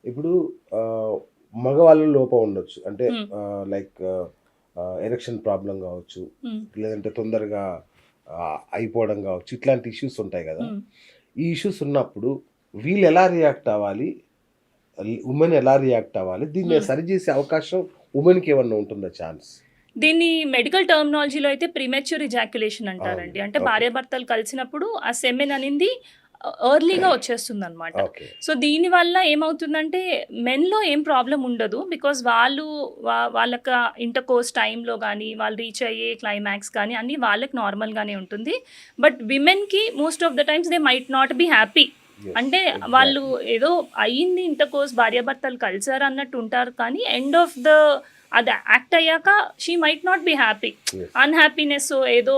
ఇప్పుడు ఆహ్, మగవాళ్ళలో లోపం ఉండొచ్చు. అంటే హ్మ్. లైక్ ఎరెక్షన్ ప్రాబ్లమ్ గావచ్చు, హ్మ్. లేదంటే తొందరగా అయిపోవడం గావచ్చు. ఇట్లాంటి ఇష్యూస్ ఉంటాయి గదా! హ్మ్. ఈ ఇష్యూస్ ఉన్నప్పుడు వీళ్ళెలా రియాక్ట్ అవ్వాలి? వుమెన్ ఎలా రియాక్ట్ అవ్వాలి? దీన్ని హ్మ్. సరిజేసే అవకాశం వుమెన్‌కేమన్నా ఉంటుందా ఛాన్స్? దీన్ని మెడికల్ టర్మినాలజీలో అయితే ప్రీమెచ్యూర్ ఇజాక్యులేషన్ అవును. అంటారండి. అంటే ఓకే. భార్యాభర్తలు కలిసినప్పుడు ఆ సెమెన్ అనింది ఎర్లీగా వచ్చేస్తుందనమాట. ఓకే. సో, దీనివల్ల ఏమవుతుందంటే మెన్‌లో ఏం ప్రాబ్లమ్ ఉండదు. బికాజ్ వాళ్ళు వాళ్ళక ఇంటర్‌కోర్స్ టైమ్‌లో గానీ, వాళ్ళు రీచ్ అయ్యే క్లైమాక్స్ గానీ అన్నీ వాళ్ళకి నార్మల్‌గానే ఉంటుంది. బట్ విమెన్‌కి most of the times they might not be happy. Yes. అంటే వాళ్ళు ఎగ్జాక్ట్‌లీ. ఏదో అయింది ఇంటర్‌కోర్స్ భార్యాభర్తలు కలిసారు అన్నట్టు ఉంటారు కానీ ఎండ్ ఆఫ్ ద అది యాక్ట్ అయ్యాక she might not be happy. Yes. అన్‌హ్యాపీనెస్సో ఏదో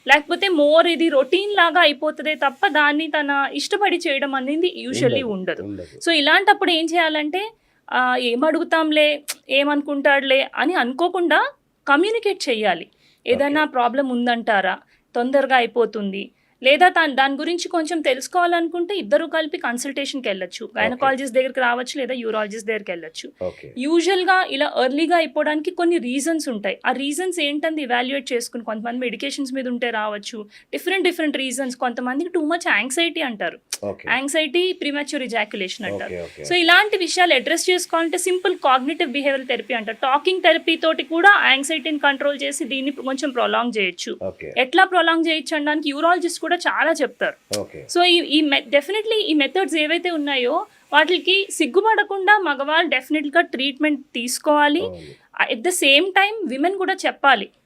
లేకపోతే మోర్ ఇది రొటీన్ లాగా అయిపోతదే తప్ప దాన్ని తన ఇష్టపడి చేయడం అనేది యూజువల్లీ ఉండదు. ఉండదు. ఉండదు. సో, ఇలాంటప్పుడు ఏం చేయాలంటే ఏమడుగుతాంలే, ఏమనుకుంటాడులే అని అనుకోకుండా కమ్యూనికేట్ చెయ్యాలి. ఓకే. ఏదన్నా ప్రాబ్లమ్ ఉందంటారా? తొందరగా అయిపోతుంది. లేదా దాని గురించి కొంచెం తెలుసుకోవాలనుకుంటే ఇద్దరు కలిపి కన్సల్టేషన్‌కెళ్ళొచ్చు. ఓకే. గైనకాలజిస్ట్ దగ్గరికి రావచ్చు లేదా యూరాలజిస్ట్ దగ్గరికెళ్ళొచ్చు. ఓకే. యూజువల్‌గా ఇలా ఎర్లీగా అయిపోవడానికి కొన్ని రీజన్స్ ఉంటాయి. ఆ రీజన్స్ ఏంటని ఇవాల్యుయేట్ చేసుకొని కొంతమంది మెడికేషన్స్ మీద ఉంటే రావచ్చు. డిఫరెంట్ రీజన్స్ కొంతమందికి టూ మచ్ యాంక్సైటీ అంటారు. ఓకే. యాంక్సైటీ ప్రిమాచ్యూర్ ఇజాక్యులేషన్ అంటారు. ఓకే. ఓకే. సో, ఇలాంటి విషయాలు అడ్రెస్ చేసుకోవాలంటే సింపుల్ కాగ్నిటివ్ బిహేవియరల్ థెరపీ అంటారు. టాకింగ్ థెరపీ తోటి కూడా యాంక్సైటీని కంట్రోల్ చేసి దీన్ని కొంచెం ప్రొలాంగ్ చేయొచ్చు. ఓకే. ఎట్లా ప్రొలాంగ్ చేయొచ్చు అనడానికి యూరాలజిస్ట్ కూడా చాలా చెప్తారు. ఓకే. సో, ఈ ఈ డెఫినెట్‌లీ ఈ మెథడ్స్ ఏవైతే ఉన్నాయో వాటిలికి సిగ్గుపడకుండా మగవాళ్ళు డెఫినిట్‌గా ట్రీట్మెంట్ తీసుకోవాలి. అవును. At the same time women కూడా చెప్పాలి.